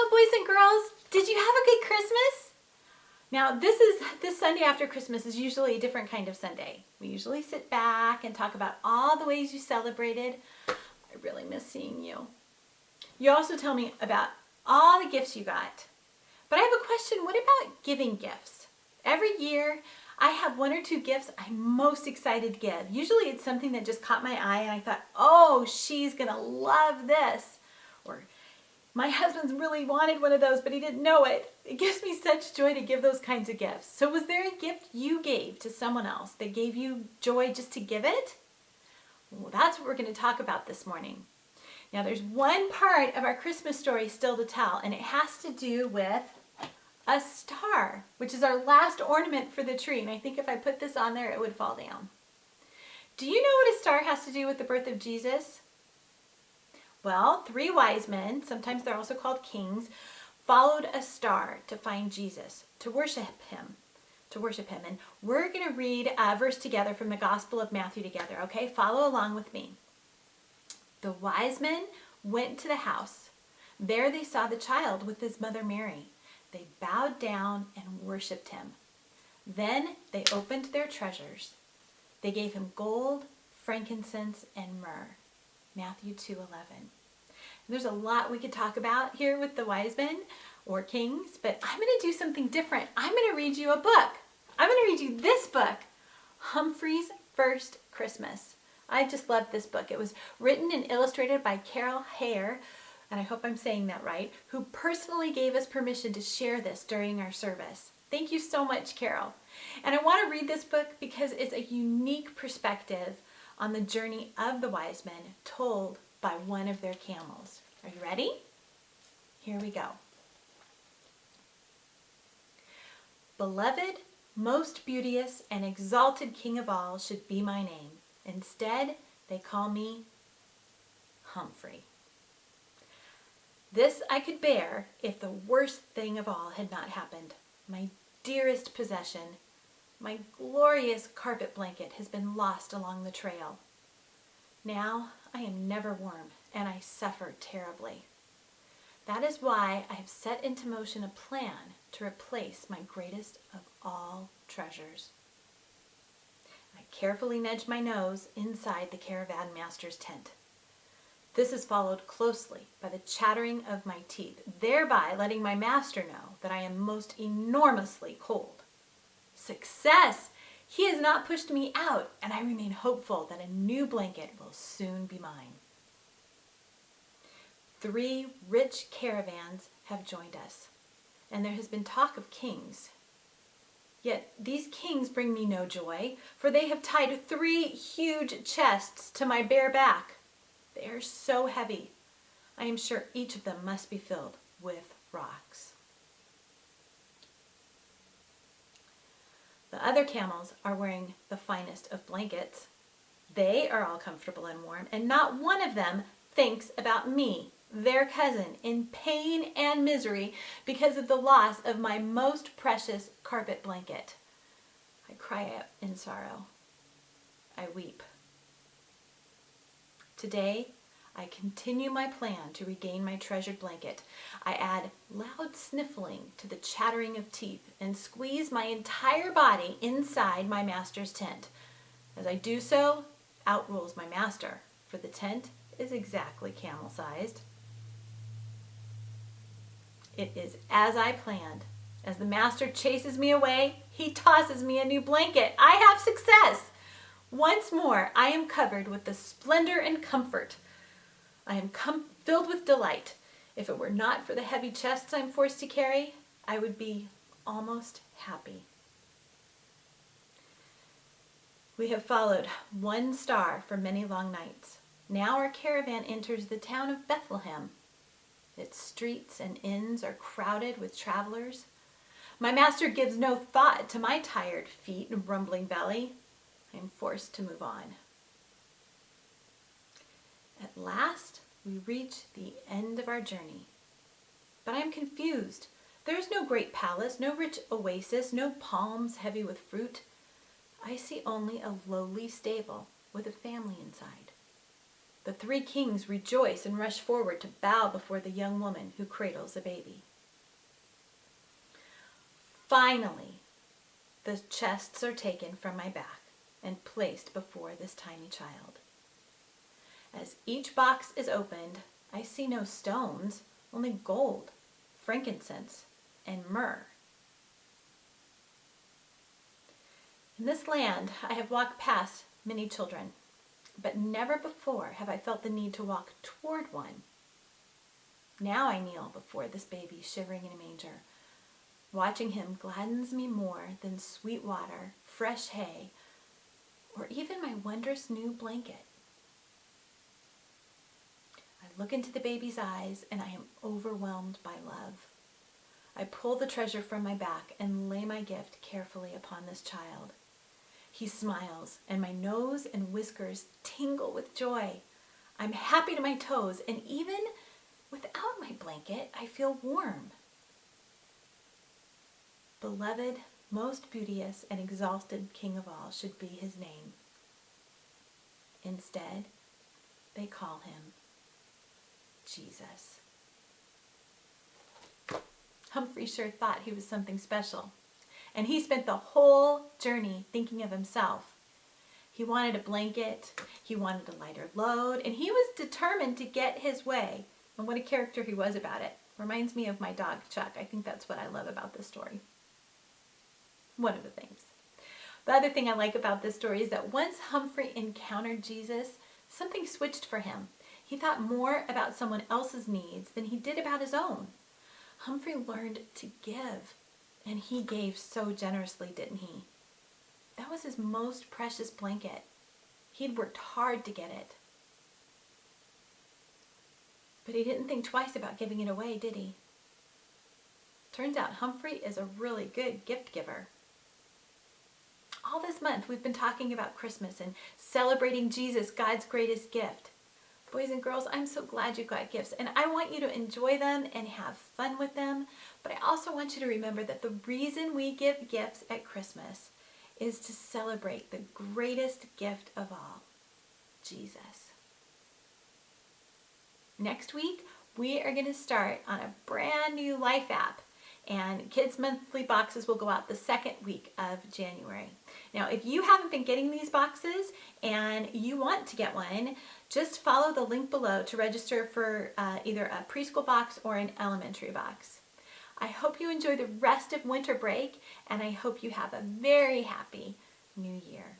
Hello, boys and girls. Did you have a good Christmas? Now, this Sunday after Christmas is usually a different kind of Sunday. We usually sit back and talk about all the ways you celebrated. I really miss seeing you. You also tell me about all the gifts you got. But I have a question. What about giving gifts? Every year, I have one or two gifts I'm most excited to give. Usually it's something that just caught my eye and I thought, oh, she's going to love this. Or my husband's really wanted one of those, but he didn't know it. It gives me such joy to give those kinds of gifts. So was there a gift you gave to someone else that gave you joy just to give it? Well, that's what we're going to talk about this morning. Now, there's one part of our Christmas story still to tell, and it has to do with a star, which is our last ornament for the tree. And I think if I put this on there, it would fall down. Do you know what a star has to do with the birth of Jesus? Well, 3 wise men, sometimes they're also called kings, followed a star to find Jesus, to worship him. And we're going to read a verse together from the Gospel of Matthew together, okay? Follow along with me. The wise men went to the house. There they saw the child with his mother Mary. They bowed down and worshiped him. Then they opened their treasures. They gave him gold, frankincense, and myrrh. Matthew 2:11. There's a lot we could talk about here with the wise men or kings, but I'm going to do something different. I'm going to read you a book. I'm going to read you this book, Humphrey's First Christmas. I just love this book. It was written and illustrated by Carol Hare, and I hope I'm saying that right, who personally gave us permission to share this during our service. Thank you so much, Carol. And I want to read this book because it's a unique perspective on the journey of the wise men told by one of their camels. Are you ready? Here we go. Beloved, most beauteous and exalted King of all should be my name. Instead, they call me Humphrey. This I could bear if the worst thing of all had not happened. My dearest possession, my glorious carpet blanket, has been lost along the trail. Now I am never warm, and I suffer terribly. That is why I have set into motion a plan to replace my greatest of all treasures. I carefully nudge my nose inside the caravan master's tent. This is followed closely by the chattering of my teeth, thereby letting my master know that I am most enormously cold. Success! He has not pushed me out, and I remain hopeful that a new blanket will soon be mine. 3 rich caravans have joined us, and there has been talk of kings. Yet these kings bring me no joy, for they have tied 3 huge chests to my bare back. They are so heavy. I am sure each of them must be filled with rocks. The other camels are wearing the finest of blankets. They are all comfortable and warm, and not one of them thinks about me, their cousin, in pain and misery because of the loss of my most precious carpet blanket. I cry out in sorrow. I weep. Today, I continue my plan to regain my treasured blanket. I add loud sniffling to the chattering of teeth and squeeze my entire body inside my master's tent. As I do so, out rolls my master, for the tent is exactly camel-sized. It is as I planned. As the master chases me away, he tosses me a new blanket. I have success! Once more, I am covered with the splendor and comfort. I am filled with delight. If it were not for the heavy chests I'm forced to carry, I would be almost happy. We have followed one star for many long nights. Now our caravan enters the town of Bethlehem. Its streets and inns are crowded with travelers. My master gives no thought to my tired feet and rumbling belly. I am forced to move on. At last, we reach the end of our journey. But I am confused. There is no great palace, no rich oasis, no palms heavy with fruit. I see only a lowly stable with a family inside. The three kings rejoice and rush forward to bow before the young woman who cradles a baby. Finally, the chests are taken from my back and placed before this tiny child. As each box is opened, I see no stones, only gold, frankincense, and myrrh. In this land, I have walked past many children, but never before have I felt the need to walk toward one. Now I kneel before this baby shivering in a manger. Watching him gladdens me more than sweet water, fresh hay, or even my wondrous new blanket. I look into the baby's eyes and I am overwhelmed by love. I pull the treasure from my back and lay my gift carefully upon this child. He smiles and my nose and whiskers tingle with joy. I'm happy to my toes, and even without my blanket, I feel warm. Beloved, most beauteous and exalted King of all should be his name. Instead, they call him Jesus. Humphrey sure thought he was something special, and he spent the whole journey thinking of himself. He wanted a blanket, he wanted a lighter load, and he was determined to get his way. And what a character he was about it. Reminds me of my dog, Chuck. I think that's what I love about this story. One of the things. The other thing I like about this story is that once Humphrey encountered Jesus, something switched for him. He thought more about someone else's needs than he did about his own. Humphrey learned to give, and he gave so generously, didn't he? That was his most precious blanket. He'd worked hard to get it. But he didn't think twice about giving it away, did he? Turns out Humphrey is a really good gift giver. All this month we've been talking about Christmas and celebrating Jesus, God's greatest gift. Boys and girls, I'm so glad you got gifts, and I want you to enjoy them and have fun with them. But I also want you to remember that the reason we give gifts at Christmas is to celebrate the greatest gift of all, Jesus. Next week, we are going to start on a brand new Life app, and Kids Monthly boxes will go out the second week of January. Now, if you haven't been getting these boxes and you want to get one, just follow the link below to register for either a preschool box or an elementary box. I hope you enjoy the rest of winter break, and I hope you have a very happy new year.